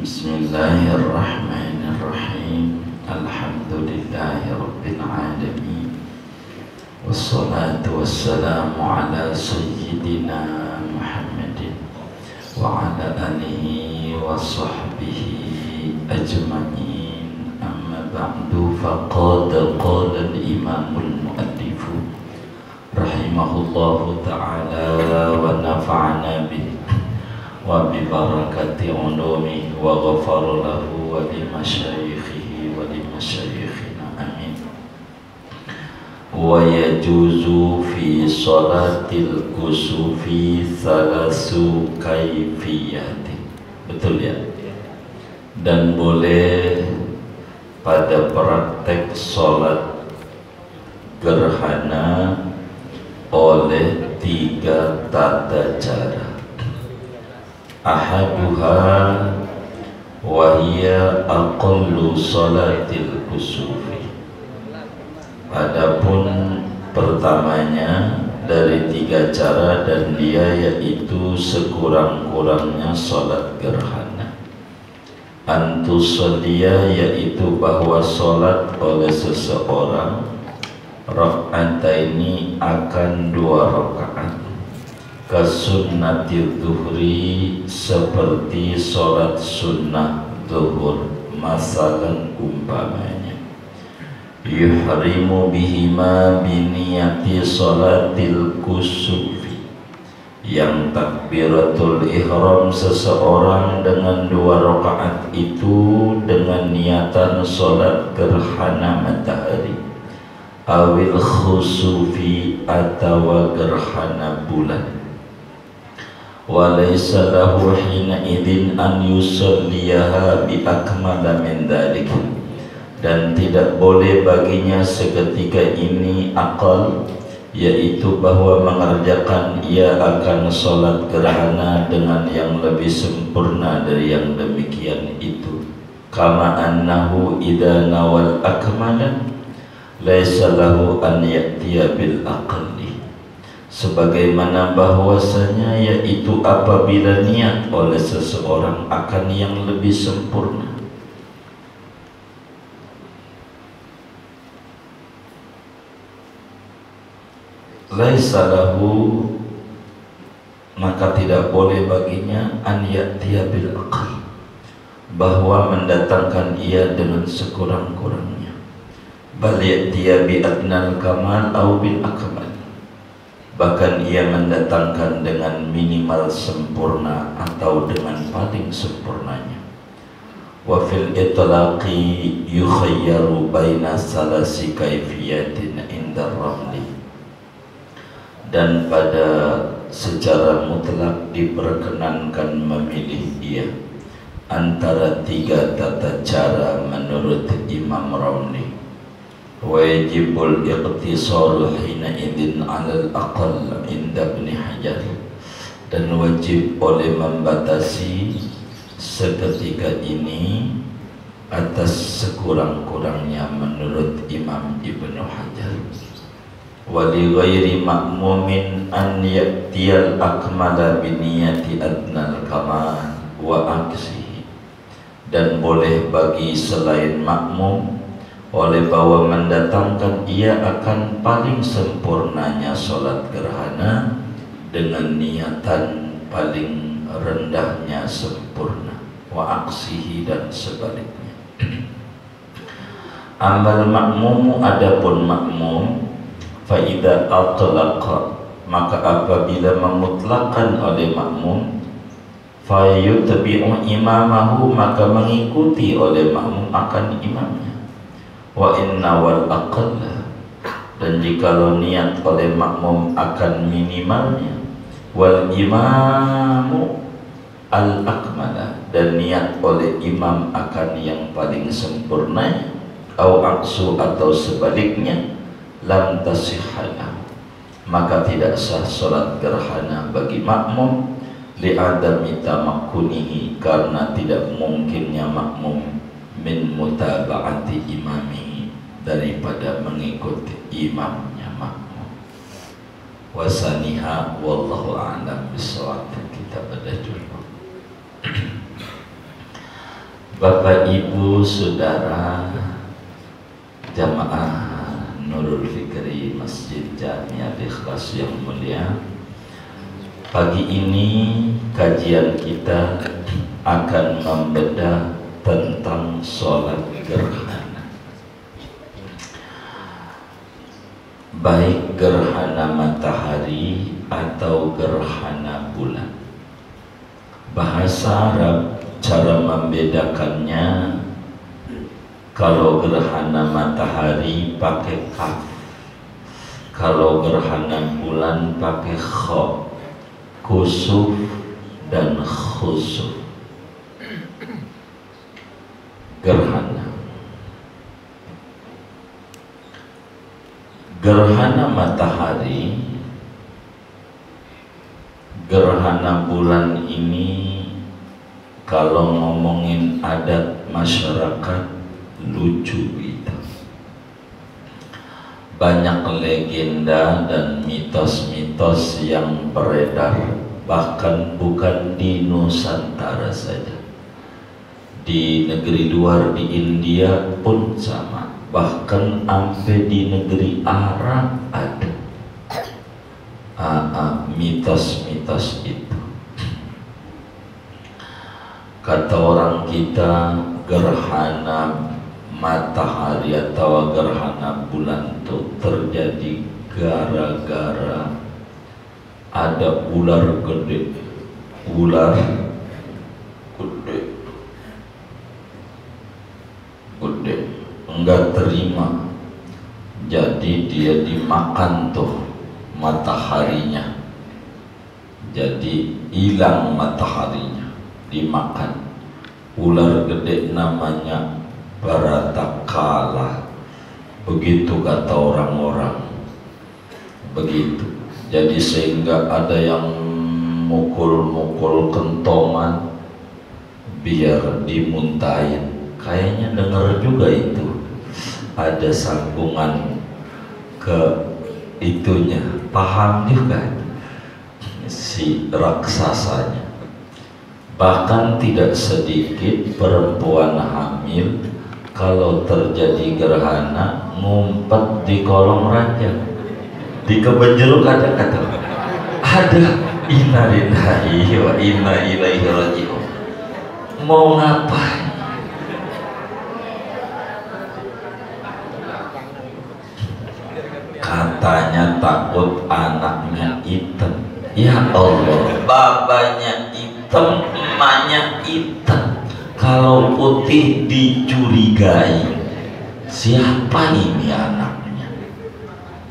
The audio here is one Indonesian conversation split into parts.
Bismillahirrahmanirrahim. Alhamdulillahirabbil alamin. Wassalatu wassalamu ala sayyidina Muhammadin wa ala alihi wa sahbihi ajma'in. Amma ba'du, faqad qala al-imamul mu'allifu rahimahullahu ta'ala wa nafa'ana bihi wa bi barakati ulumi wa ghafara lahu wa li masyayikhihi wa li masyayikhina amin. Wa yajuzu fi salatil kusufi thalasu kaifiyati. Betul ya? Dan boleh pada praktek salat gerhana oleh 3 tata cara. Ahaduha wa hiya aqallu salatil kusufi. Adapun pertamanya dari 3 cara dan dia yaitu sekurang-kurangnya salat gerhana. Antusalliya yaitu bahwa salat oleh seseorang rak'ataini akan 2 rakaat. Kasunnatil zuhri seperti sholat sunnah zuhur, masalan umpamanya yuhrimu bihima biniyati sholatil kusufi, yang takbiratul ihram seseorang dengan 2 rakaat itu dengan niatan sholat gerhana matahari, awil khusufi atau gerhana bulan. Walaysa lahu hina idin an yusalliyaha bi akmala min dzalik, dan tidak boleh baginya seketika ini akal, yaitu bahwa mengerjakan ia akan salat gerhana dengan yang lebih sempurna dari yang demikian itu. Kama annahu idza nawal akmala laysa lahu an ya'tiya bil aqalli, sebagaimana bahwasanya yaitu apabila niat oleh seseorang akan yang lebih sempurna, laisa lahu, maka tidak boleh baginya an ya'tiya bil aqal, bahwa mendatangkan ia dengan sekurang-kurangnya, bal ya'tiya bi adnal kamal au bil akmal, bahkan ia mendatangkan dengan minimal sempurna atau dengan paling sempurnanya. Wa fil itlaqi yukhayyaru baina salasi kaifiyatin inda ramli, dan pada secara mutlak diperkenankan memilih ia antara 3 tata cara menurut Imam Ramli. Wajibul iqtisaru hina idin alal aqal inda Ibn Hajar, dan wajib oleh membatasi seketika ini atas sekurang-kurangnya menurut Imam Ibn Hajar. Wali ghairi ma'mumin an ya'tiyal akmala biniyati adnal kamal wa aksihi, dan boleh bagi selain makmum oleh bahwa mendatangkan ia akan paling sempurnanya sholat gerhana dengan niatan paling rendahnya sempurna, wa aksihi, dan sebaliknya. Amal makmumu, adapun makmum, fa idza atlaqa, maka apabila memutlakan oleh makmum, fa yutbi'u imamahu, maka mengikuti oleh makmum akan imamnya. Wa inna wal aqalla, dan jikalau niat oleh makmum akan minimalnya, wal imamu al akmala, dan niat oleh imam akan yang paling sempurna, au aksu, atau sebaliknya, lam tasihhalah, maka tidak sah salat gerhana bagi makmum, li'adami tamakkunihi, karena tidak mungkinnya makmum min mutaba'ati imami, daripada mengikuti imamnya makmum. Wasaniha wallahu a'lam bishawab. Kita pada dulu. Bapak, Ibu, Saudara, jamaah Nurul Fikri Masjid Jami' Al-Ikhlas yang mulia, pagi ini kajian kita akan membedah tentang sholat gerhana, baik gerhana matahari atau gerhana bulan. Bahasa Arab cara membedakannya, kalau gerhana matahari pakai kaf, kalau gerhana bulan pakai kha, kusuf dan khusuf. Gerhana matahari, gerhana bulan ini kalau ngomongin adat masyarakat lucu gitu. Banyak legenda dan mitos-mitos yang beredar, bahkan bukan di Nusantara saja, di negeri luar, di India pun sama, bahkan sampai di negeri Arab ada mitos-mitos itu. Kata orang kita, gerhana matahari atau gerhana bulan itu terjadi gara-gara ada ular gede enggak terima, jadi dia dimakan tuh mataharinya, jadi hilang mataharinya, dimakan ular gede namanya Baratakala, begitu kata orang-orang, begitu. Jadi sehingga ada yang mukul-mukul kentongan biar dimuntahin. Kayaknya dengar juga itu ada sambungan ke itunya, paham juga si raksasanya. Bahkan tidak sedikit perempuan hamil kalau terjadi gerhana ngumpet di kolong ranjang, di kebun jeruk ada. Inna lillahi wa inna ilaihi raji'un. Mau ngapain? Katanya takut anaknya hitam. Ya Allah, babanya hitam, emaknya hitam. Kalau putih dicurigai, siapa ini anaknya?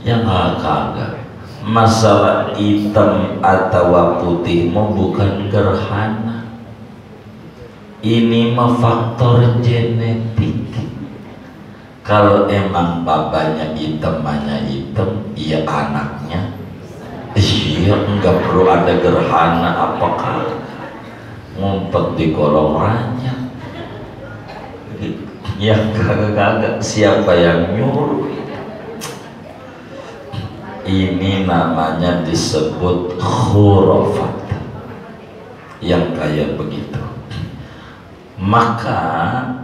Ya kagak. Masalah hitam atau putih mau bukan gerhana. Ini mah faktor genetik. Kalau emang babanya hitam, emaknya hitam, iya anaknya. Iya, enggak perlu ada gerhana apakah ngumpet di kolong ranjang. Ya kagak, siapa yang nyuruh? Ini namanya disebut khurafat, yang kayak begitu. Maka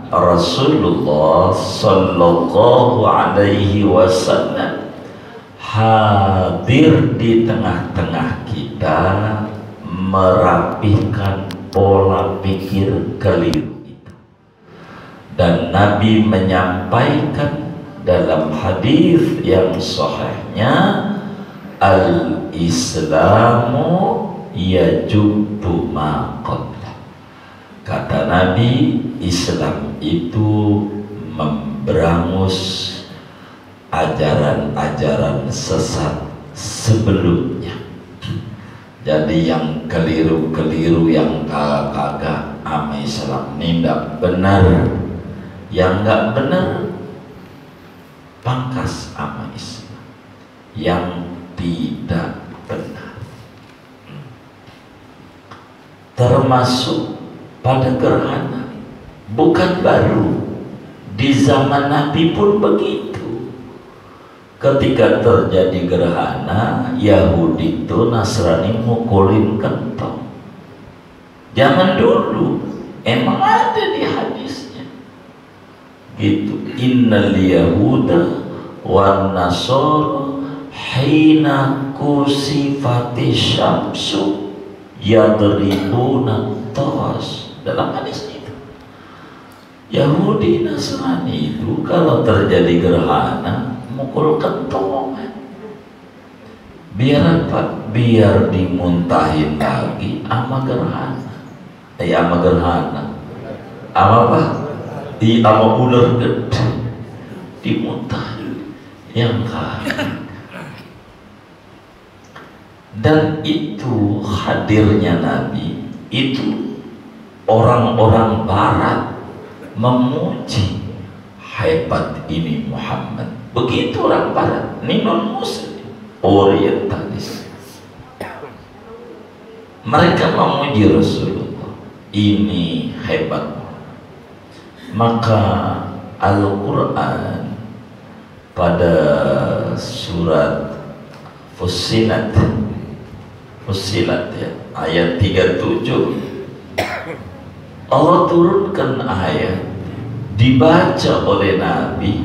Rasulullah Sallallahu Alaihi Wasallam hadir di tengah-tengah kita, merapihkan pola pikir keliru itu. Dan Nabi menyampaikan dalam hadis yang sahihnya, al-Islamu yajubbu ma qabla. Kata Nabi, Islam itu memberangus ajaran-ajaran sesat sebelumnya. Jadi yang keliru-keliru, yang kagak ama Islam ini tidak benar, yang nggak benar pangkas ama Islam, yang tidak benar. Termasuk pada gerhana, bukan baru, di zaman Nabi pun begitu. Ketika terjadi gerhana, Yahudi itu Nasrani mukulin kentong. Zaman dulu emang ada di hadis. gitu. Innal yahuda wan nasara hina kusifati syamsu yadribuna tawas. Dalam hadis itu Yahudi Nasrani itu kalau terjadi gerhana mukul kentongan. Biar apa? Biar dimuntahin lagi ama gerhana. Ama gerhana. Ama apa? Ama ular gede dimuntahin yang kaya. Dan itu hadirnya Nabi itu orang-orang Barat memuji hebat ini Muhammad. Begitu orang Barat, ini non Muslim, Orientalis. Mereka memuji Rasulullah, ini hebat. Maka Al-Quran pada surat Fussilat ya, ayat 37 Allah turunkan ayat dibaca oleh Nabi,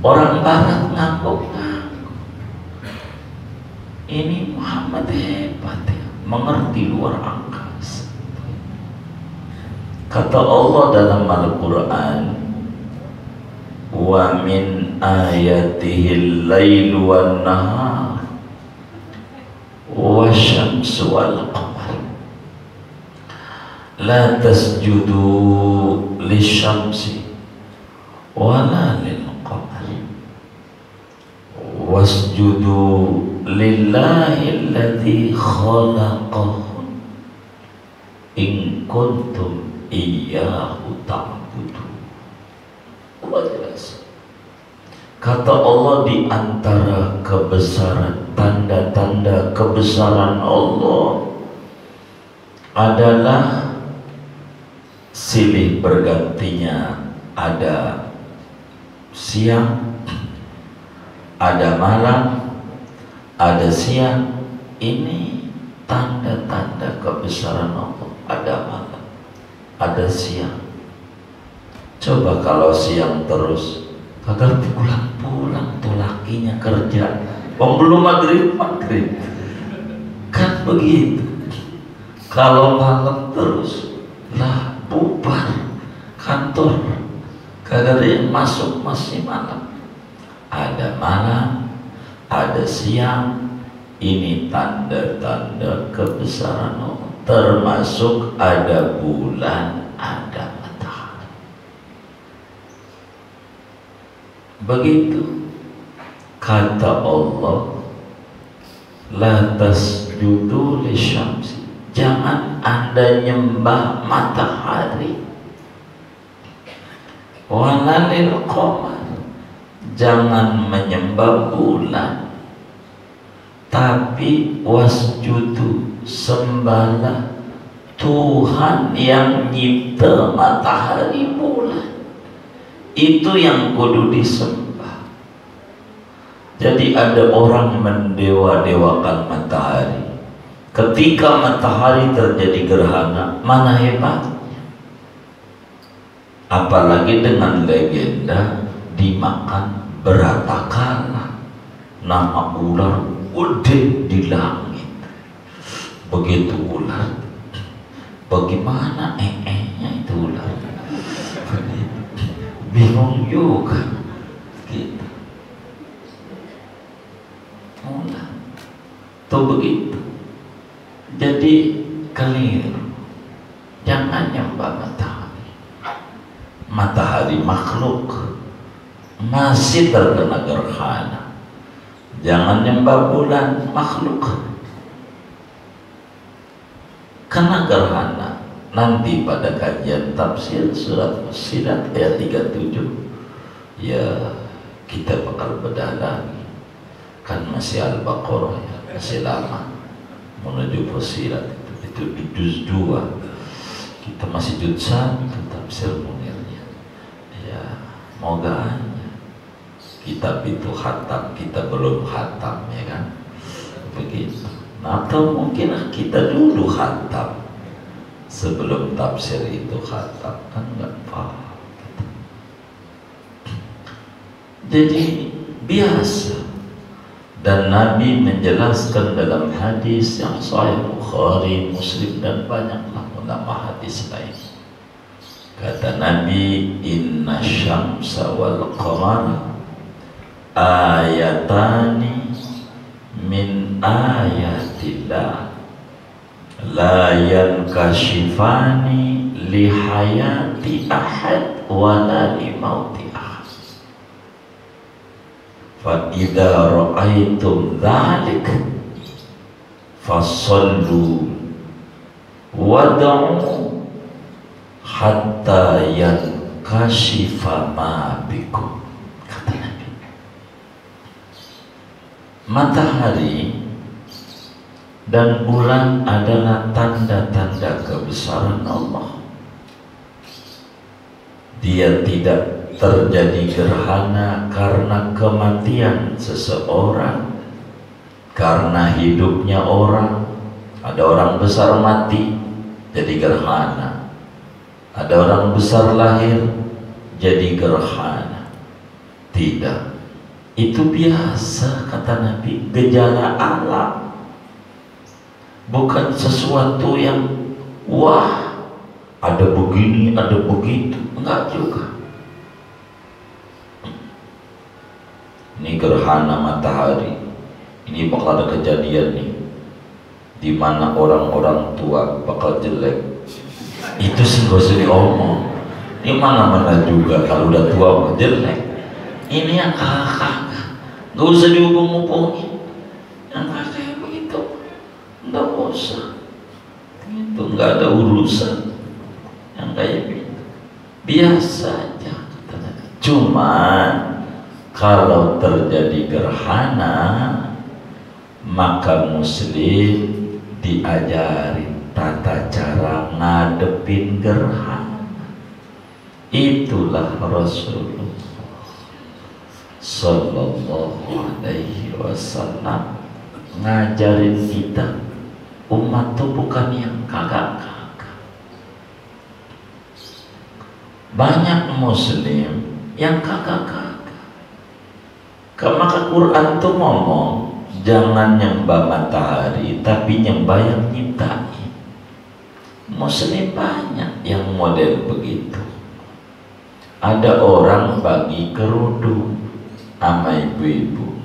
orang Barat ngangguk-ngangguk. Ini Muhammad hebat ya, mengerti luar angkasa. Kata Allah dalam Al-Quran, wa min ayatihil lailu wan nahar wa syamsu wal qamar la tasjudu lisyamsi wala lil qamar wasjudu lillahi alladhi khalaqahun in kuntum iyyahu ta'budun. Allah jelas. Kata Allah, di antara kebesaran, tanda-tanda kebesaran Allah adalah silih bergantinya ada siang, ada malam, ada siang. Ini tanda-tanda kebesaran Allah. Ada malam, ada siang. Coba kalau siang terus, kagak pulang-pulang tuh lakinya kerja, belum maghrib kan begitu. Kalau malam terus lah bubar kantor, kagak ada yang masuk, masih malam. Ada malam, ada siang. Ini tanda-tanda kebesaran Allah, termasuk ada bulan, ada matahari. Begitu kata Allah, la tasjudu lisyamsi, jangan Anda nyembah matahari, wala lil qamar, jangan menyembah bulan, tapi wasjudu, sembahlah Tuhan yang nyipta matahari bulan. Itu yang kudu disembah. Jadi ada orang mendewa-dewakan matahari. Ketika matahari terjadi gerhana, mana hebatnya? Apalagi dengan legenda dimakan beratakala, nama ular gede di langit. Begitu ular, bagaimana nya itu ular? Bingung juga gitu. Ular tuh begitu. Jadi keliru, jangan nyembah matahari. Matahari makhluk, masih terkena gerhana. Jangan nyembah bulan, makhluk kena gerhana. Nanti pada kajian tafsir surat Fussilat ayat 37 ya kita bakal bedah lagi. Kan masih Al-Baqarah ya, masih lama menuju Fussilat. Itu di juz 2, kita masih juz 1 tafsir Munirnya ya. Moga kitab itu khatam, kita belum khatam ya kan, begitu. Atau mungkin kita dulu khatam sebelum tafsir itu khatam, kan nggak paham. Jadi biasa. Dan Nabi menjelaskan dalam hadis yang sahih Bukhari, Muslim dan banyaklah ulama hadis lain. Kata Nabi, inna syamsa wal qamara ayatani min ayatillah la yankashifani li hayati ahad wala li mauti ahad. Fa idza ra'aitum dzalik fasallu wad'u hatta yankashifa ma bikum. Kata Nabi, matahari dan bulan adalah tanda-tanda kebesaran Allah. Dia tidak terjadi gerhana karena kematian seseorang, karena hidupnya orang. Ada orang besar mati jadi gerhana, ada orang besar lahir jadi gerhana. Tidak, itu biasa, kata Nabi, gejala alam, bukan sesuatu yang wah ada begini ada begitu, enggak juga. Ini gerhana matahari, ini bakal ada kejadian nih di mana orang-orang tua bakal jelek. Itu sih gak usah diomong, ini mana-mana juga kalau udah tua mau jelek. Ini yang kakak gak usah dihubung-hubungin, yang kakak begitu nggak usah, itu nggak ada urusan yang kayak gitu, biasa aja. Cuman kalau terjadi gerhana, maka muslim diajarin tata cara ngadepin gerhana. Itulah Rasulullah Sallallahu Alaihi Wasallam ngajarin kita. Umat tuh bukan yang kagak-kagak. Banyak muslim yang kagak-kagak. Maka Quran tuh ngomong, jangan nyembah matahari, tapi nyembah yang nyiptain. Muslim banyak yang model begitu. Ada orang bagi kerudung sama ibu-ibu,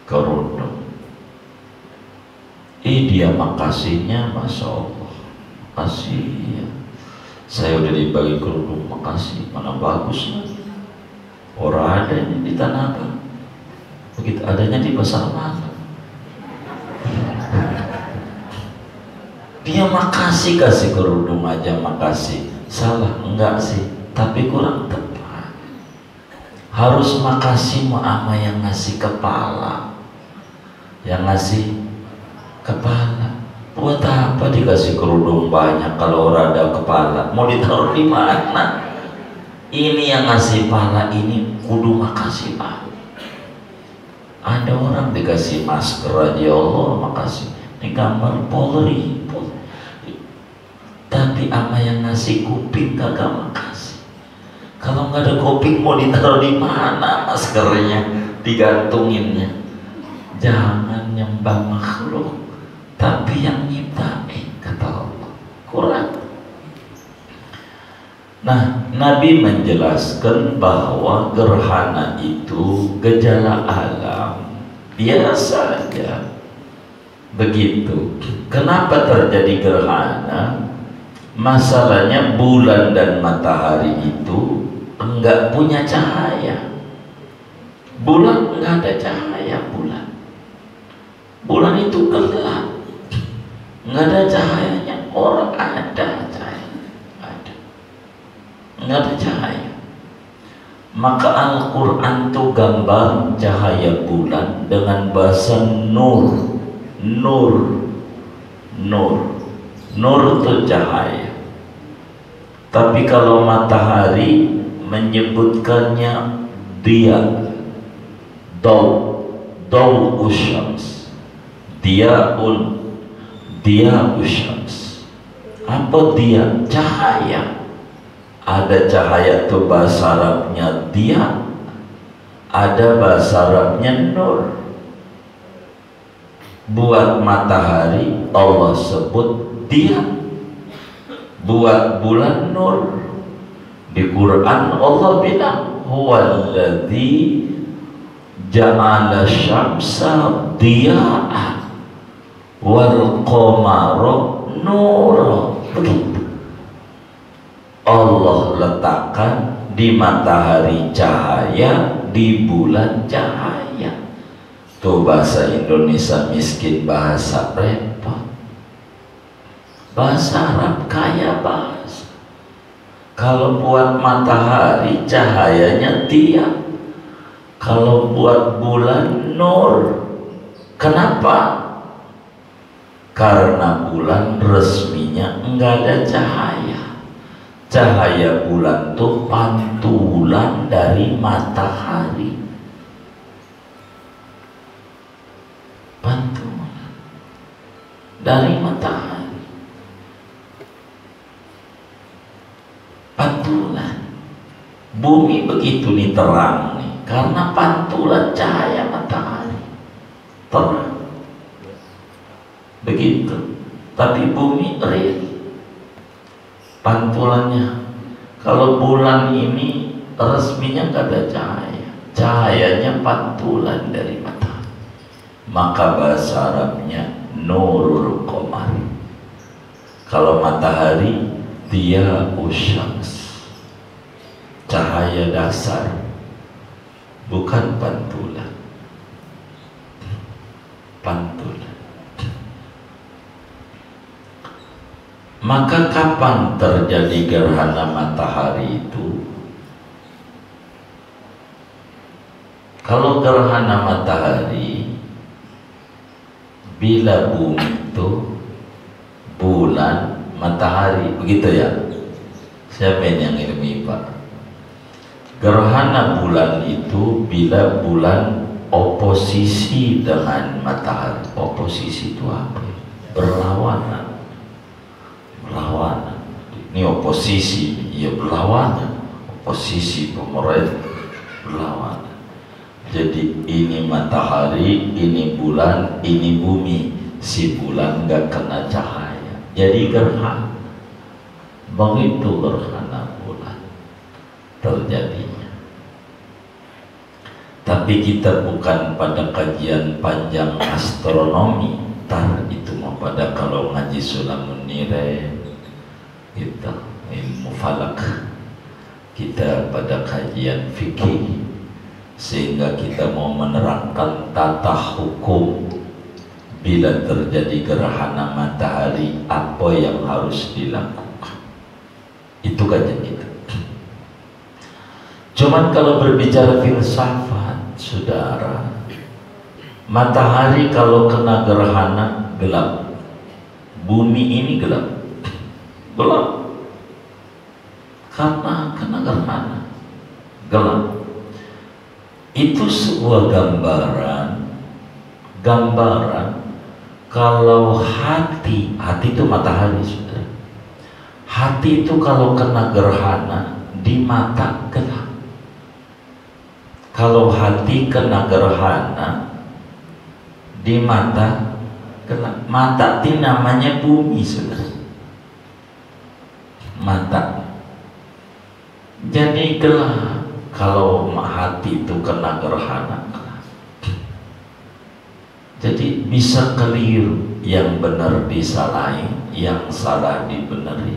kerudung. Dia makasihnya, Masya Allah, makasih ya. Saya udah dibagi kerudung, makasih, mana bagus lagi. Orang ada ini di Tanah Abang, begitu adanya di Pasar Malam. Dia makasih, kasih kerudung aja makasih. Salah enggak sih, tapi kurang tepat. Harus makasih sama yang ngasih kepala, yang ngasih kepala. Buat apa dikasih kerudung banyak kalau orang ada kepala? Mau ditaruh di mana? Ini yang ngasih pala ini kudu makasih Pak. Ada orang dikasih masker aja, Allah makasih. Ini gambar Polri. Tapi ama yang ngasih kuping kagak makasih. Kalau nggak ada kuping mau ditaruh di mana maskernya, digantunginnya? Jangan nyembah makhluk, tapi yang nyiptain, kata Allah. Quran. Nah, Nabi menjelaskan bahwa gerhana itu gejala alam, biasa saja. Begitu. Kenapa terjadi gerhana? Masalahnya bulan dan matahari itu enggak punya cahaya. Bulan enggak ada cahaya, bulan. Bulan itu gelap, enggak ada cahayanya. Orang ada cahaya, nggak ada cahaya. Maka Al-Quran itu gambar cahaya bulan dengan bahasa nur. Nur itu cahaya. Tapi kalau matahari menyebutkannya dia, daw usyams, dia usyams. Apa dia? Cahaya. Ada cahaya itu bahasa Arabnya dia, ada bahasa Arabnya nur. Buat matahari Allah sebut dia, buat bulan nur. Di Quran Allah bilang huwallazi ja'ala syamsa diya'a wal qamara nura. Begitu Allah letakkan di matahari cahaya, di bulan cahaya. Tuh bahasa Indonesia miskin bahasa repot, bahasa Arab kaya bahasa. Kalau buat matahari cahayanya dia, kalau buat bulan nur. Kenapa? Karena bulan resminya enggak ada cahaya. Cahaya bulan tuh pantulan dari matahari. Pantulan dari matahari, pantulan. Bumi begitu nih terang nih karena pantulan cahaya matahari, terang begitu. Tapi bumi real pantulannya. Kalau bulan ini resminya nggak ada cahaya, cahayanya pantulan dari matahari. Maka bahasa Arabnya nurul qamar. Kalau matahari dia usyams, cahaya dasar, bukan pantulan. Pantulan. Maka kapan terjadi gerhana matahari itu? Kalau gerhana matahari bila bumi itu bulan matahari, begitu ya? Siapa yang ilmi Pak? Gerhana bulan itu bila bulan oposisi dengan matahari. Oposisi itu apa? Berlawanan. Berlawanan. Ini oposisi, ya berlawanan. Oposisi pemerintah berlawanan. Jadi ini matahari, ini bulan, ini bumi. Si bulan nggak kena cahaya, jadi gerhana. Begitu gerhana bulan terjadinya. Tapi kita bukan pada kajian panjang astronomi, tar itu mau pada kalau ngaji Sulamun Nire, kita ilmu falak, kita pada kajian fikih. Sehingga kita mau menerangkan tata hukum bila terjadi gerhana matahari, apa yang harus dilakukan. Itu kajian kita. Cuman kalau berbicara filsafat, saudara, matahari kalau kena gerhana gelap, bumi ini gelap, gelap karena kena gerhana, gelap. Itu sebuah gambaran kalau hati itu matahari, saudara. Hati itu kalau kena gerhana di mata gelap. Kalau hati kena gerhana di mata gelap. Mata itu namanya bumi, saudara. Mata jadi gelap. Kalau hati itu kena gerhana, jadi bisa keliru, yang benar disalahin, yang salah dibeneri.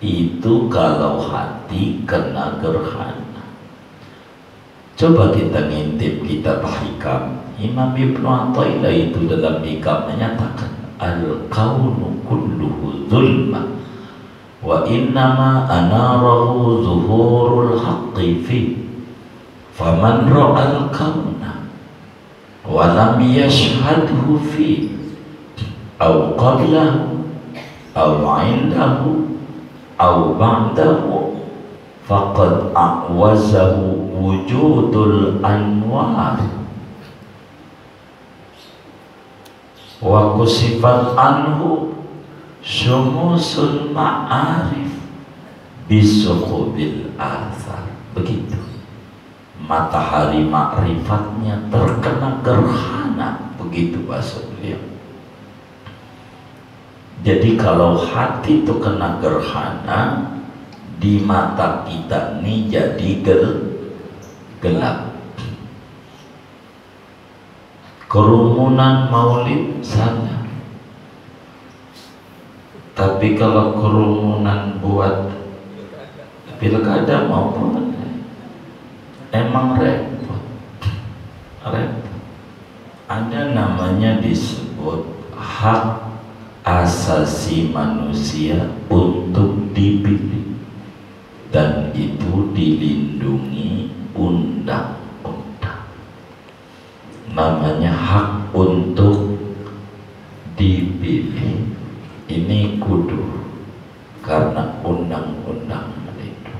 Itu kalau hati kena gerhana. Coba kita ngintip kitab Hikam. Imam Ibnu Athaillah itu dalam Hikam menyatakan al-kaunu kulluhu zulma wa innama anarahu zuhurul haqqi fi faman ra'al kauna wa lam yashhadhu fi aw qablahu aw indahu aw ba'dahu faqad a'wazahu wujudul anwar wa kusifat anhu syumusul ma'arif bisukubil athar. Begitu matahari makrifatnya terkena gerhana, begitu bahasa beliau. Jadi kalau hati itu kena gerhana, di mata kita ini jadi gelap. Kerumunan maulid salah, tapi kalau kerumunan buat pilkada maupun emang repot. Ada namanya disebut hak asasi manusia untuk dipilih, dan itu dilindungi undang-undang. Namanya hak untuk dipilih. Ini kudu karena undang-undang melindungi.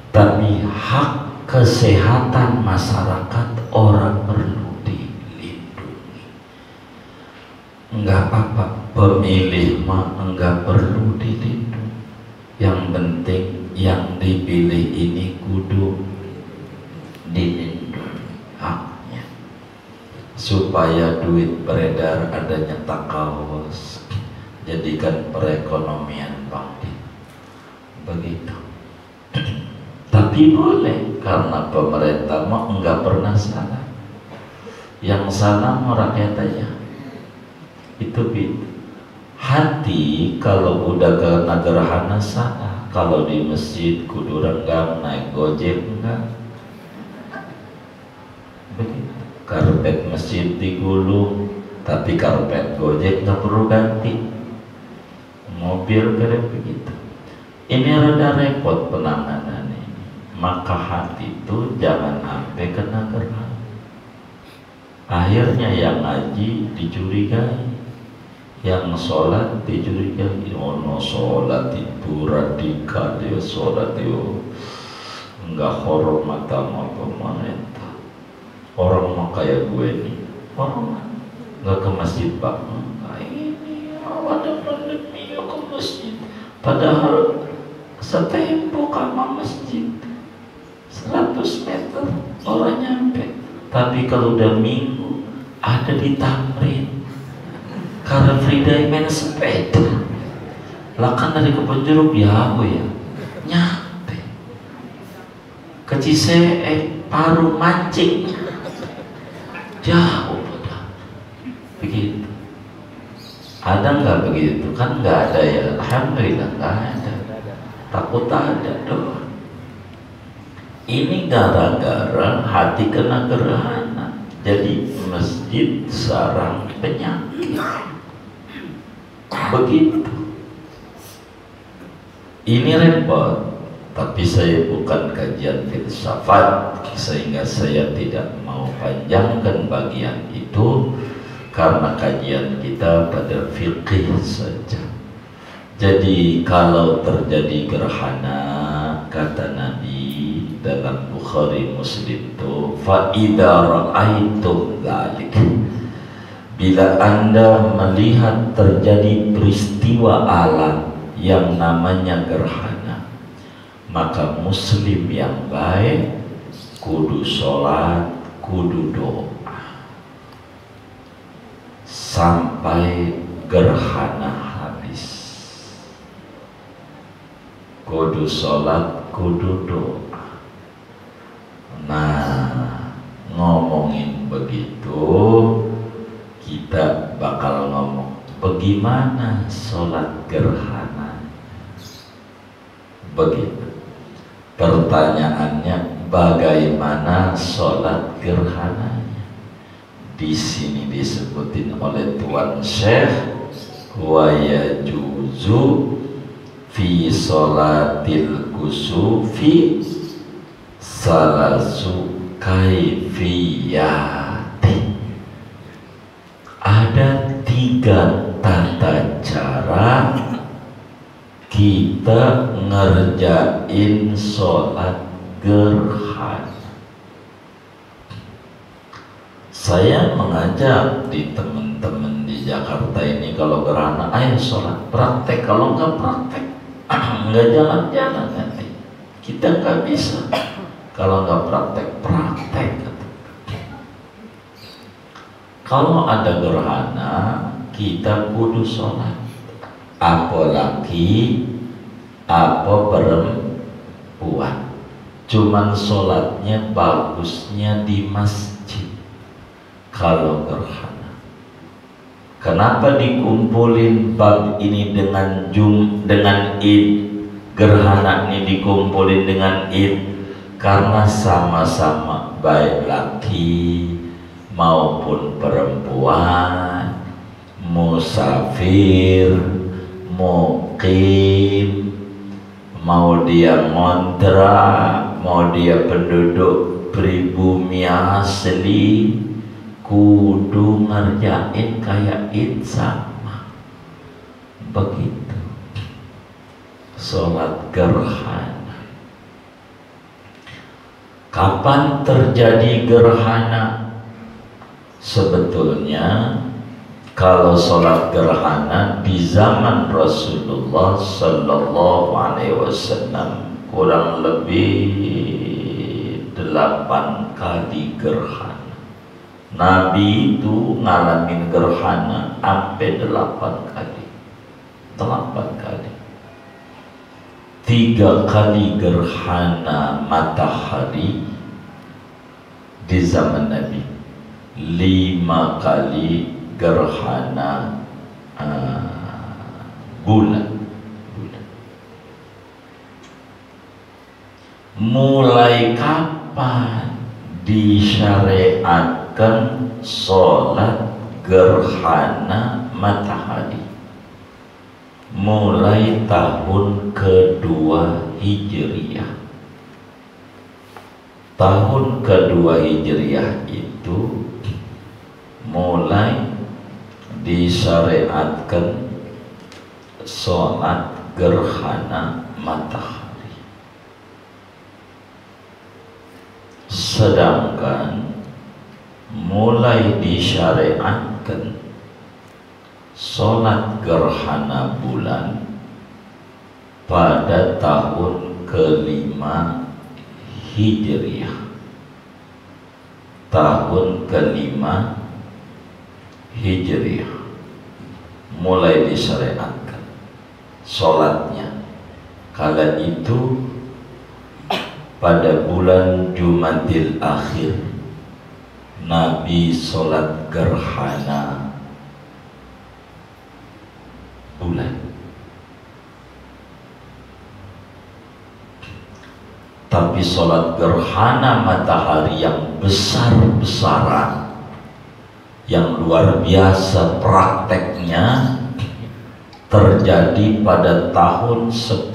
Tapi hak kesehatan masyarakat orang perlu dilindungi. Enggak apa-apa, pemilih mah enggak perlu dilindungi. Yang penting yang dipilih ini kudu dilindungi haknya, supaya duit beredar, adanya takawas, jadikan perekonomian bangkit. Begitu. Tapi boleh, karena pemerintah mah enggak pernah salah. Yang salah mau rakyat aja. Itu gitu. Hati kalau udah kena gerhana salah. Kalau di masjid kudu renggang, naik gojek enggak. Begitu. Karpet masjid digulung, tapi karpet gojek nggak perlu ganti. Mobil kira begitu. Ini rada repot penanganan ini. Maka hati itu jangan sampai kena gerhana. Akhirnya yang ngaji dicurigai, yang sholat dicurigai. Oh no, sholat itu radikal, dia sholat itu enggak hormat sama pemerintah. Orang mah kayak gue nih, orang nggak ke masjid pak, ini ada pandemi ya ke masjid. Padahal setempo sama masjid 100 meter orang nyampe. Tapi kalau udah minggu ada di Tamrin, karena Frida main sepeda, lah kan dari Kebon Jeruk ya nyampe ke Ciseeng, Parung mancing jauh begitu. Ada nggak begitu? Kan nggak ada ya. Alhamdulillah nggak ada. Takut ada doang. Ini gara-gara hati kena gerhana. Jadi masjid sarang penyakit. Begitu. Ini repot. Tapi saya bukan kajian filsafat, sehingga saya tidak mau panjangkan bagian itu, karena kajian kita pada fikih saja. Jadi kalau terjadi gerhana, kata Nabi dalam Bukhari Muslim itu, fa idza ra'aitum dzalik, bila Anda melihat terjadi peristiwa alam yang namanya gerhana, maka muslim yang baik kudu sholat, kudu doa sampai gerhana habis. Kudu sholat, kudu doa. Nah, ngomongin begitu, kita bakal ngomong bagaimana sholat gerhana. Begitu. Pertanyaannya, bagaimana sholat gerhananya? Di sini disebutin oleh Tuan Syekh, wa yajuzu fi sholatil kusufi salasu kaifiyati. Ada 3 tata cara kita ngerjain sholat gerhana. Saya mengajak di teman-teman di Jakarta ini, kalau gerhana ayo sholat, praktek. Kalau nggak praktek nggak jalan-jalan nanti kita nggak bisa. Kalau nggak praktek. Kalau ada gerhana, kita kudu sholat. Apalagi apa perempuan. Cuman sholatnya bagusnya di masjid. Kalau gerhana, kenapa dikumpulin bab ini dengan Id? Gerhana ini dikumpulin dengan Id karena sama-sama baik laki maupun perempuan, musafir, mukim, mau dia ngontrak, mau dia penduduk pribumi asli, kudu ngerjain kayak Id sama. Begitu sholat gerhana. Kapan terjadi gerhana? Sebetulnya kalau sholat gerhana di zaman Rasulullah Sallallahu Alaihi Wasallam kurang lebih 8 kali gerhana. Nabi itu ngalamin gerhana sampai 8 kali. 8 kali. 3 kali gerhana matahari di zaman Nabi, 5 kali gerhana bulan. Mulai kapan disyariatkan sholat gerhana matahari? Mulai tahun kedua Hijriah. Tahun kedua Hijriah itu mulai disyariatkan sholat gerhana matahari. Sedangkan mulai disyariatkan sholat gerhana bulan pada tahun ke-5 Hijriah. Tahun ke-5 Hijriah mulai disyariatkan sholatnya. Kala itu pada bulan Jumadil Akhir Nabi sholat gerhana bulan. Tapi sholat gerhana matahari yang besar-besaran, yang luar biasa prakteknya, terjadi pada tahun 10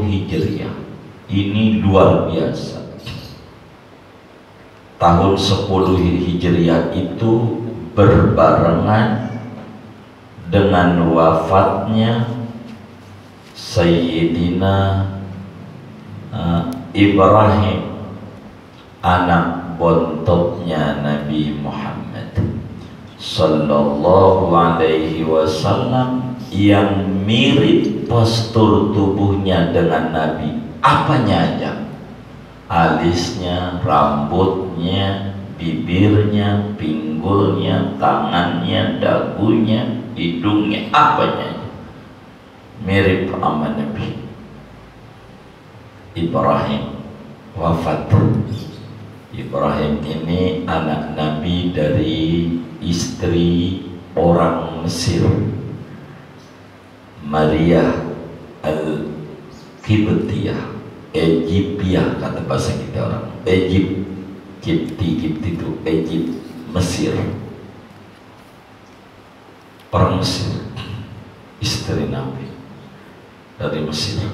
Hijriah. Ini luar biasa. Tahun 10 Hijriah itu berbarengan dengan wafatnya Sayyidina Ibrahim, anak bontoknya Nabi Muhammad Sallallahu Alaihi Wasallam, yang mirip postur tubuhnya dengan Nabi. Apanya aja? Alisnya, rambutnya, bibirnya, pinggulnya, tangannya, dagunya, hidungnya, apanya aja mirip sama Nabi. Ibrahim wafat. Ibrahim ini anak Nabi dari istri orang Mesir, Maria Al-Qibtiyah, Egyptia kata bahasa kita orang. Kipti itu Egypt, Mesir, orang Mesir, istri Nabi dari Mesir.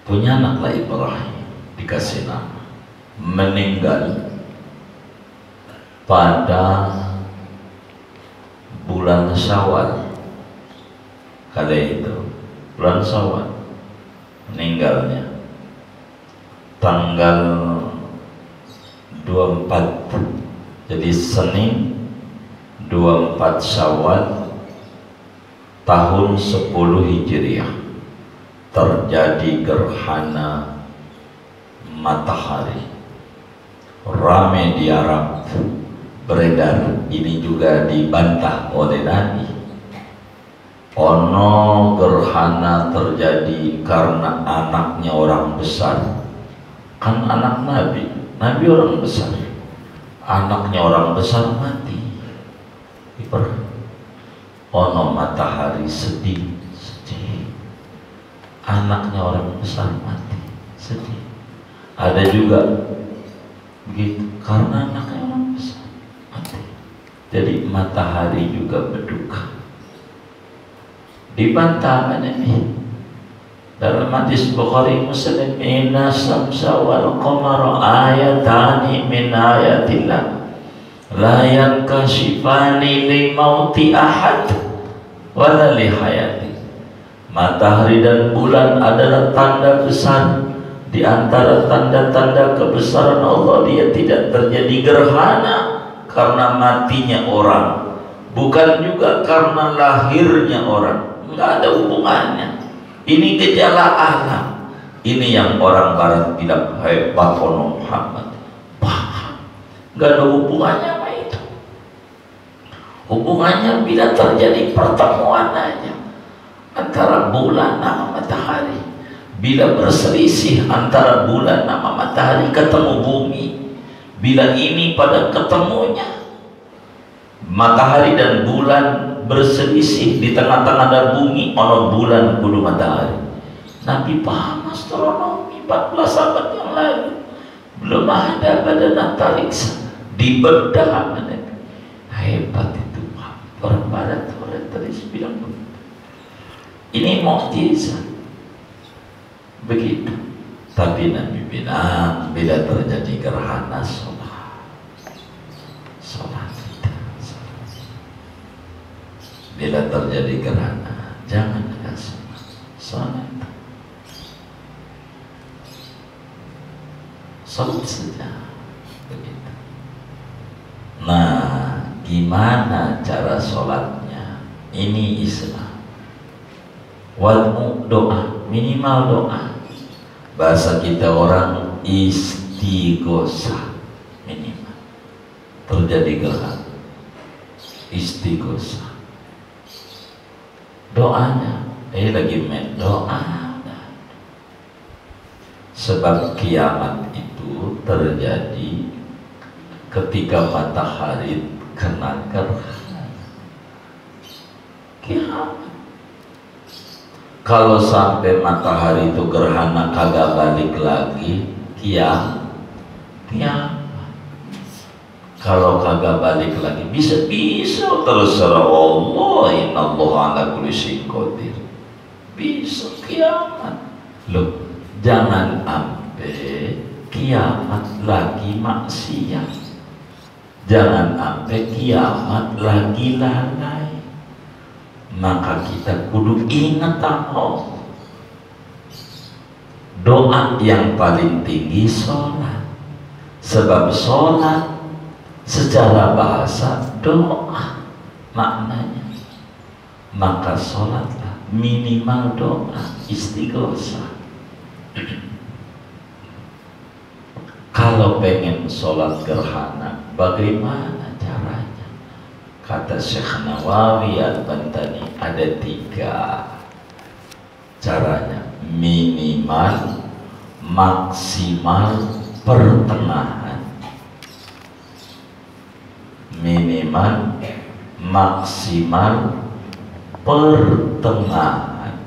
Punya anaklah Ibrahim, dikasih nama. Meninggal pada bulan Syawal. Kali itu bulan Syawal meninggalnya, tanggal 24. Jadi Senin 24 Syawal tahun 10 Hijriah. terjadi gerhana matahari. Rame di Arab beredar, ini juga dibantah oleh Nabi. Ono gerhana terjadi karena anaknya orang besar. Kan anak Nabi orang besar. Anaknya orang besar mati. Ono matahari sedih. Anaknya orang besar mati, sedih. Ada juga begitu, karena anaknya orang besar mati. Jadi matahari juga berduka. Dibantah Nabi dalam hadis Bukhari Muslim, inna samsa wal qamara ayatani min ayatillah la yankashifani li mauti ahad wala li hayati. Matahari dan bulan adalah tanda besar di antara tanda-tanda kebesaran Allah. Dia tidak terjadi gerhana karena matinya orang, bukan juga karena lahirnya orang. Enggak ada hubungannya. Ini gejala alam. Ini yang orang barat bilang hebat ono Muhammad. Paham? Enggak ada hubungannya sama itu. Hubungannya bila terjadi pertemuan aja antara bulan sama matahari. Bila berselisih antara bulan sama matahari, ketemu bumi. Bila ini pada ketemunya matahari dan bulan berselisih, di tengah-tengah ada bumi, ono bulan kudu matahari. Nabi paham astronomi 14 abad yang lalu. Belum ada badan antariksa, dibedah. Hebat itu orang barat, orang terus bilang ini mukjizat. Begitu. Tapi Nabi bilang bila terjadi gerhana sholat. Bila terjadi gerhana jangan ada sholat saja. Begitu. Nah, gimana cara sholatnya? Ini Islam. Wadmu doa, minimal doa. Bahasa kita orang istighosah, minimal. Terjadi gerhana, istighosah. Doanya, lagi main doa. Sebab kiamat itu terjadi ketika matahari kena gerhana. Kiamat. Kalau sampai matahari itu gerhana kagak balik lagi, kiamat. Kalau kagak balik lagi, bisa terserah Allah. Innallaha ala kulli syai'in qadir. Bisa kiamat. Loh, jangan sampai kiamat lagi maksiat. Jangan sampai kiamat lagi lalai. Maka kita kudu ingat Allah. Doa yang paling tinggi sholat. Sebab sholat secara bahasa doa maknanya. Maka sholatlah minimal doa istighosah. Kalau pengen sholat gerhana, bagaimana caranya? Kata Syekh Nawawi Al-Bantani ada 3 caranya. Minimal, maksimal, pertengahan. Minimal, maksimal, pertengahan.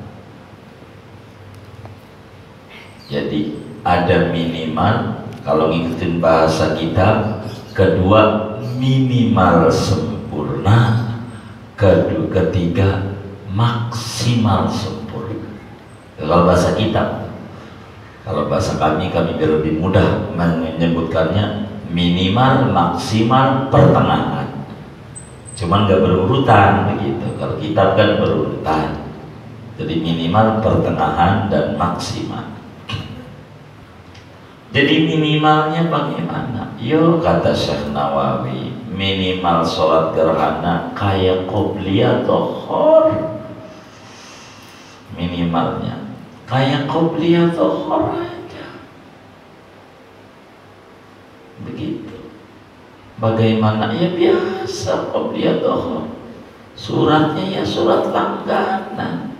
Jadi ada minimal, kalau ngikutin bahasa kita. Kedua, minimal sempurna. Ketiga, maksimal sempurna. Kalau bahasa kita, kalau bahasa kami biar lebih mudah menyebutkannya, minimal, maksimal, pertengahan. Cuman gak berurutan begitu. Kalau kita kan berurutan. Jadi minimal, pertengahan, dan maksimal. Jadi minimalnya bagaimana? Yo, kata Syekh Nawawi, minimal sholat gerhana kayak qobliyah dhuhur. Minimalnya kayak qobliyah dhuhur aja. Begitu. Bagaimana? Ya biasa qobliyah dhuhur. Suratnya ya surat langganan.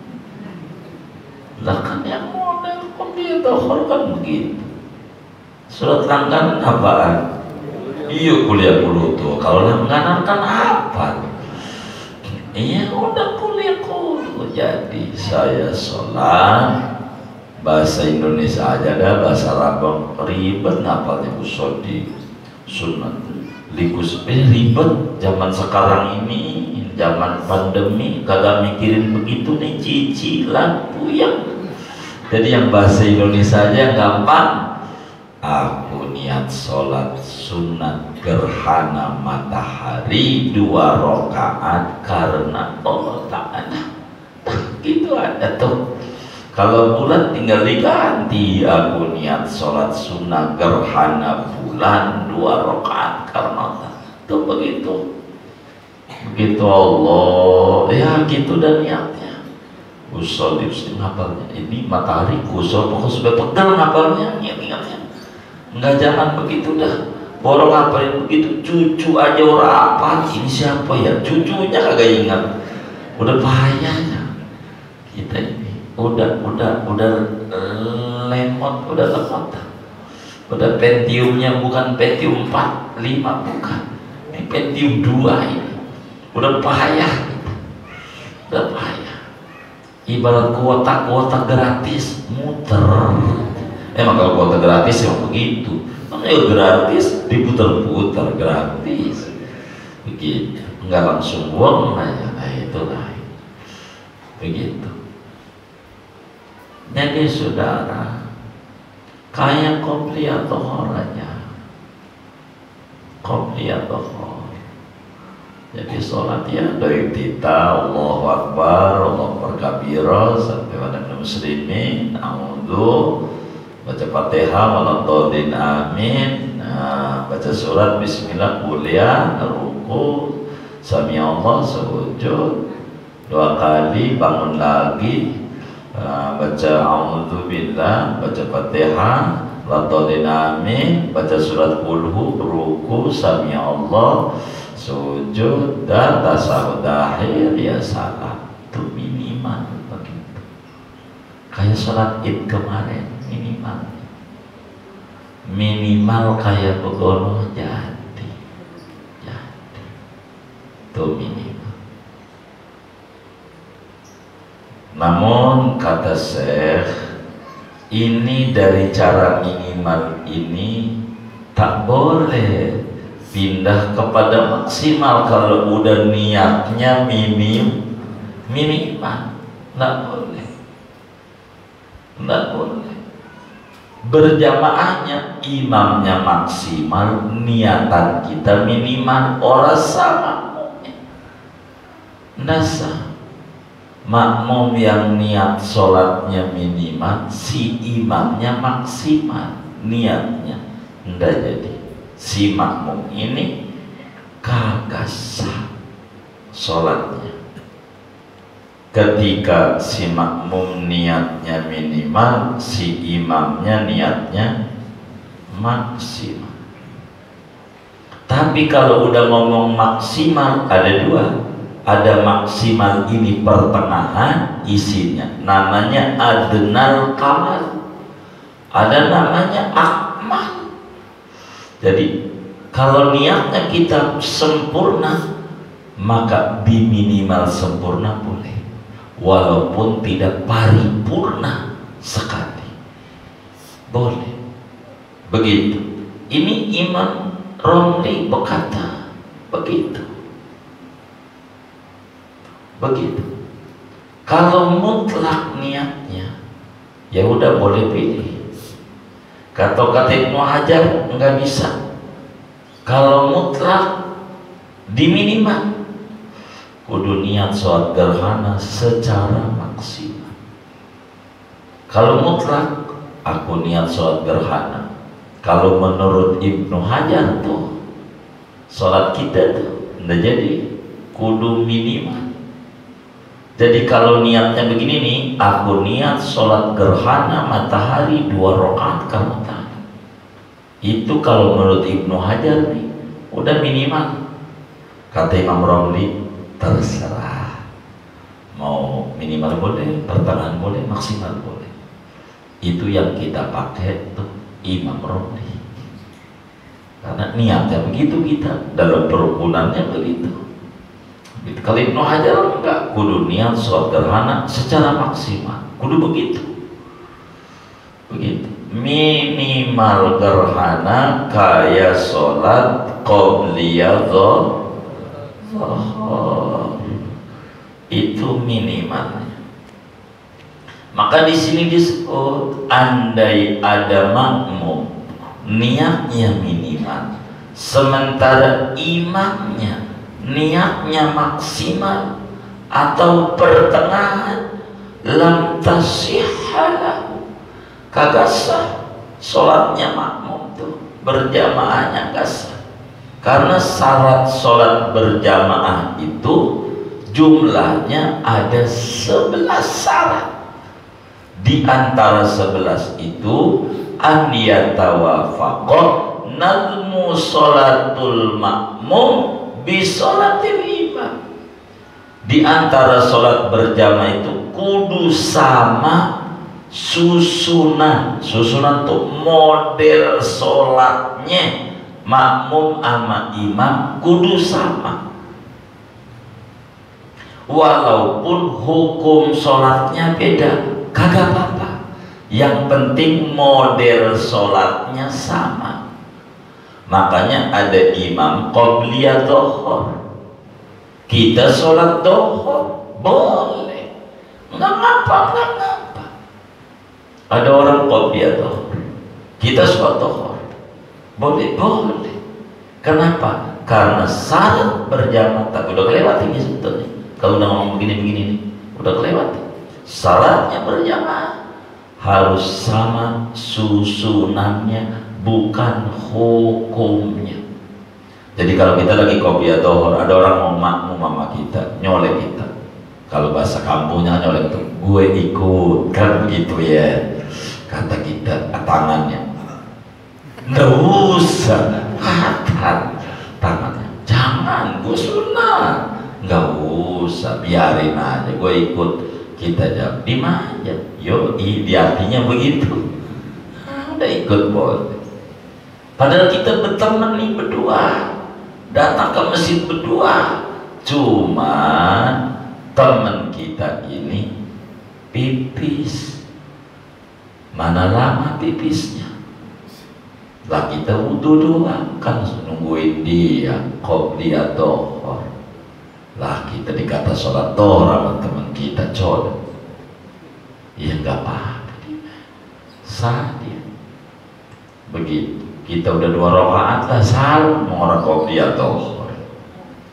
Lah kan yang model qobliyah dhuhur kan begitu. Surat langganan apaan? Iya kuliah dulu tuh. Kalau langganan kan apa? Iya udah kuliah dulu. Jadi saya sholat bahasa Indonesia aja dah, bahasa Arab ribet ngapalnya usul di sunat. Likus ribet zaman sekarang ini, zaman pandemi kagak mikirin begitu nih, cicilan puyeng. Jadi yang bahasa Indonesia aja yang gampang. Aku niat sholat sunat gerhana matahari 2 rakaat karena Allah Ta'ala. Gitu ada tuh. Kalau bulan tinggal diganti, aku niat sholat sunat gerhana bulan 2 rakaat karena Allah. Tuh begitu. Begitu Allah. Ya gitu dan niatnya. Usul di ngapalnya. Ini matahari usul pokoknya sudah pegang ngapalnya, ingat-ingatnya. Enggak, jangan begitu dah. Borong ngapalin begitu, cucu aja orang apa? Ini siapa ya? Cucunya kagak ingat. Udah bahayanya. Kita ini udah lemot, udah lemot. Udah Pentiumnya bukan Pentium 4, 5 bukan. Ini Pentium 2 ini. Udah bahaya. Udah bahaya. Ibarat kuota gratis muter. Emang kalau kuota gratis emang begitu. Namanya gratis diputar-putar gratis. Begitu. Enggak langsung buang aja. Nah itulah. Begitu. Jadi saudara, kayak qobliyah dhuhur aja. Qobliyah dhuhur. Jadi sholat ya dari tita Allahu Akbar, Allahu Akbar kabira sampai pada muslimin, a'udzu, baca Fatihah, waladhdallin amin, nah, baca surat bismillah, kuliah, ruku, sami Allah, sujud 2 kali, bangun lagi, baca a'udzu billah, baca Fatihah, waladhdallin amin, baca surat kulhu, ruku, sami Allah, sujud dan tasawuf akhir ya salam. Itu minimal begitu. Kayak sholat id kemarin minimal kayak begono jadi itu minimal. Namun kata Syekh, ini dari cara minimal ini tak boleh pindah kepada maksimal. Kalau udah niatnya minimal, nggak boleh. Berjamaahnya imamnya maksimal, niatan kita minimal, orang sama nasa. Makmum yang niat sholatnya minimal, si imamnya maksimal niatnya, ndak jadi. Si makmum ini kagak sah sholatnya. Ketika si makmum niatnya minimal, si imamnya niatnya maksimal. Tapi kalau udah ngomong maksimal, ada 2. Ada maksimal ini pertengahan isinya, namanya adnal kamal. Ada namanya akmal. Jadi kalau niatnya kita sempurna, maka minimal sempurna boleh, walaupun tidak paripurna sekali boleh. Begitu. Ini Imam Romli berkata begitu. Kalau mutlak niatnya, ya udah boleh pilih. Kata Ibnu Hajar nggak bisa. Kalau mutlak diminimal, kudu niat sholat gerhana secara maksimal. Kalau mutlak, aku niat sholat gerhana. Kalau menurut Ibnu Hajar tuh, sholat kita tuh nggak jadi, kudu minimal. Jadi kalau niatnya begini nih, aku niat sholat gerhana matahari 2 rakaat karena matahari. Itu kalau menurut Ibnu Hajar nih, udah minimal. Kata Imam Romli, terserah. Mau minimal boleh, pertengahan boleh, maksimal boleh. Itu yang kita pakai tuh Imam Romli. Karena niatnya begitu kita, dalam perukunannya begitu. Kalau Ibnu Hajar enggak, kudu niat sholat gerhana secara maksimal, kudu begitu. Begitu. Minimal gerhana kayak sholat qobliyah zuhur. Itu minimalnya. Maka di sini disebut andai ada makmum niatnya minimal, sementara imamnya niatnya maksimal atau pertengahan, lam tasihhalah, kagak sah sholatnya makmum tuh, berjamaahnya kagak sah. Karena syarat sholat berjamaah itu jumlahnya ada 11 syarat. Di antara 11 itu an yatawafaqah nazmu sholatul makmum bisolatil imam. Di antara sholat berjamaah itu kudu sama susunan. Susunan tuh model sholatnya makmum sama imam kudu sama. Walaupun hukum sholatnya beda, kagak apa-apa. Yang penting model sholatnya sama. Makanya ada imam qobliyah dhuhur, kita sholat dhuhur boleh, nggak ngapa. Ada orang qobliyah dhuhur, kita sholat dhuhur boleh. Kenapa? Karena syarat berjamaah tak udah kelewat ini sebetulnya. Kalau udah ngomong begini nih, udah kelewat. Syaratnya berjamaah harus sama susunannya, bukan hukumnya. Jadi kalau kita lagi qobliyah dhuhur, ada orang mau makmum sama kita, nyolek kita. Kalau bahasa kampungnya nyolek tuh, gue ikut, kan begitu ya. Kata kita, tangannya, nggak usah, angkat tangannya, jangan, gue sunnah, nggak usah, biarin aja, gue ikut. Kita jawab, dimanja, yoi, di artinya begitu. Udah ikut boleh. Padahal kita berteman nih berdua, datang ke masjid berdua, cuman teman kita ini pipis. Mana lama pipisnya? Lah kita wudu doang, kan nungguin dia qobliyah dhuhur. Lah kita dikata sholat dhuhur sama teman kita colok. Ya nggak apa-apa, sah dia. Begitu. Kita udah 2 rakaat lah salam mau orang qobliyah dhuhur.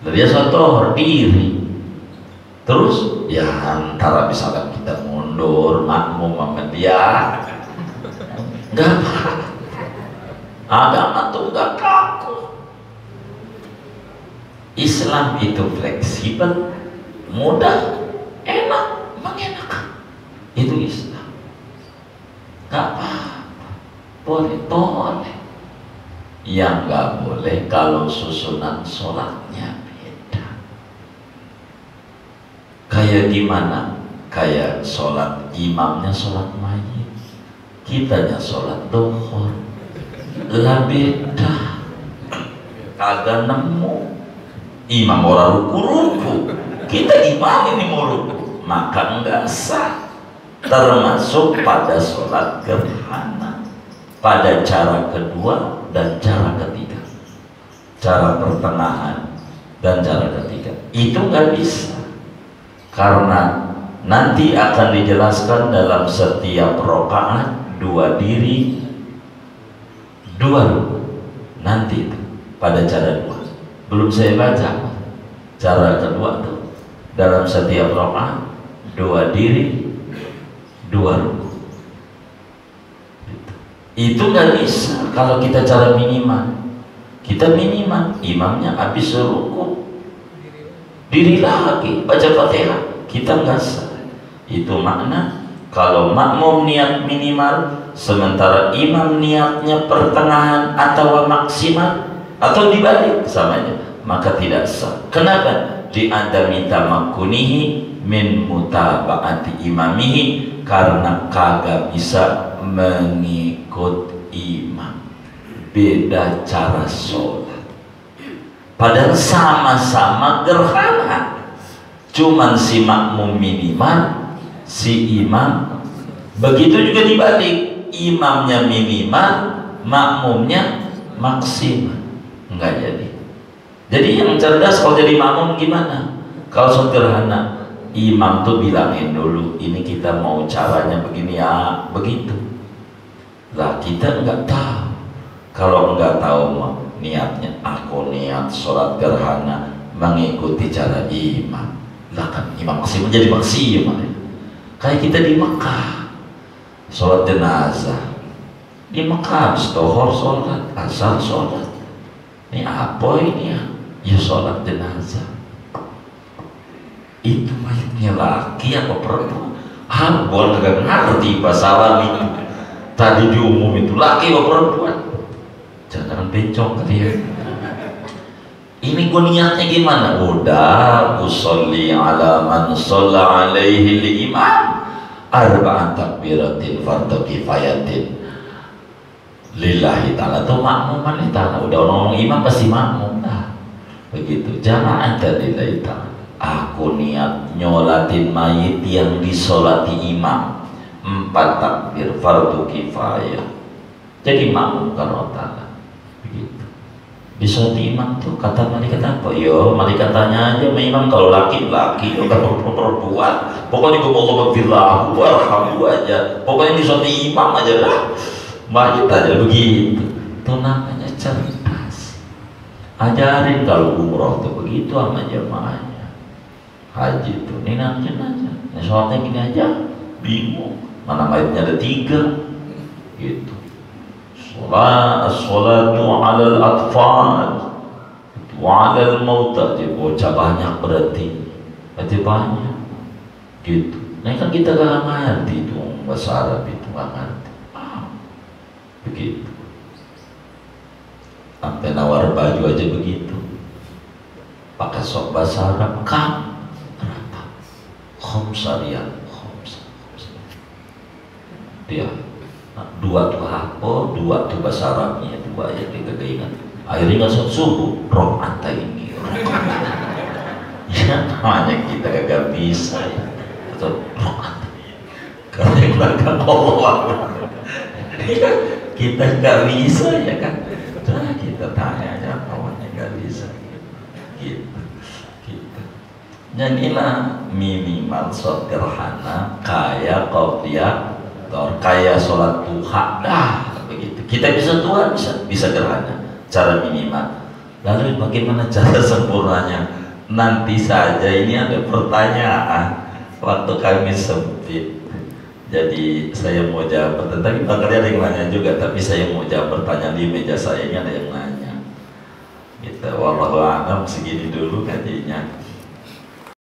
Lalu dia sholat dhuhur diri. Terus ya antara misalkan kita mundur makmum sama dia, nggak apa. Agama tuh nggak kaku. Islam itu fleksibel, mudah, enak, mengenakan. Itu Islam. Nggak apa-apa, boleh. Yang nggak boleh kalau susunan sholatnya beda. Kayak gimana? Kayak sholat imamnya sholat mayit, kitanya sholat dhuhur, lah beda. Kagak nemu. Imam orang ruku, kita imam ini mau ruku, maka enggak sah. Termasuk pada sholat gerhana, pada cara kedua dan cara ketiga, cara pertengahan dan cara ketiga, itu nggak bisa. Karena nanti akan dijelaskan dalam setiap rakaat 2 diri 2 ruku. Nanti itu pada cara 2. Belum saya baca cara kedua tuh dalam setiap rakaat 2 diri 2 ruku. Itu nggak bisa kalau kita cara minimal. Kita minimal imamnya habis ruku diri lagi baca Fatihah, kita nggak sah. Itu makna kalau makmum niat minimal sementara imam niatnya pertengahan atau maksimal atau dibalik samanya, maka tidak sah. Kenapa? Li'adami tamakkunihi min mutaba'ati imamihi, karena kagak bisa mengikut imam, beda cara sholat. Padahal sama-sama gerhana, cuman si makmum minimal, si imam. Begitu juga dibalik, imamnya minimal, makmumnya maksimal. Enggak jadi. Jadi yang cerdas kalau jadi makmum gimana? Kalau sederhana, imam tuh bilangin dulu, ini kita mau caranya begini ya, begitu. Lah kita enggak tahu. Kalau enggak tahu niatnya, aku niat sholat gerhana mengikuti cara imam. Lah kan imam maksimal jadi maksimal. Kayak kita di Mekah, sholat jenazah. Di Mekah, stohor sholat, asar sholat. Ini apa ini ya? Ya sholat jenazah. Itu mayatnya laki apa perempuan? Bukan gak ngerti bahasa Arab itu. Tadi di umum itu laki apa perempuan? Jangan bencong kali ya. Ini gue niatnya gimana? Udah, usolli ala man sholla alaihi li imam arba'an takbiratin fardu kifayatin lillahi ta'ala. Itu makmuman ta'ala. Udah ngomong imam pasti makmum lah. Begitu, jama'an lillahi ta'ala. Aku niat nyolatin mayit yang disolati imam 4 takbir fardu kifayah, jadi makmum kalau ta'ala. Begitu. Disolati imam tuh kata malaikat apa? Yo, malaikat tanya aja sama imam, kalau laki-laki, kalau perempuan, pokoknya gue mau ngomong warhamu aja, pokoknya disolati imam aja lah. Mayit aja begitu. Itu namanya cerdas. Ajarin kalau umroh tuh begitu sama jamaahnya. Haji tuh, ini namanya aja. Ini sholatnya gini aja, bingung. Mana mayitnya ada 3, gitu. Sholatu alal atfal, wa alal mauta. Bocah banyak berarti banyak, gitu. Nah kan kita gak ngerti tuh bahasa Arab itu, gak ngerti. Begitu. Sampai nawar baju aja begitu. Pakai sok bahasa Arab, kam berapa? Khomsarian, dia 2 tuh apa? 2 tuh bahasa Arabnya, 2 yang kita ingat. Akhirnya nggak subuh, rokaat ini. Ya namanya kita gak bisa ya. Atau rokaat. Karena yang belakang Allah. Kita nggak bisa ya kan. Nah, kita tanya aja kawannya nggak bisa. Gitu. Jadilah minimal sederhana kayak qobliyah, kayak sholat duha, begitu. Kita bisa duha, bisa gerhana, cara minimal. Lalu bagaimana cara sempurnanya? Nanti saja, ini ada pertanyaan. Waktu kami sempit, jadi saya mau jawab. Tetapi barangkali ada yang nanya juga, tapi saya mau jawab pertanyaan di meja saya ini, ada yang nanya. Gitu, wallahu a'lam, segini dulu kajiannya.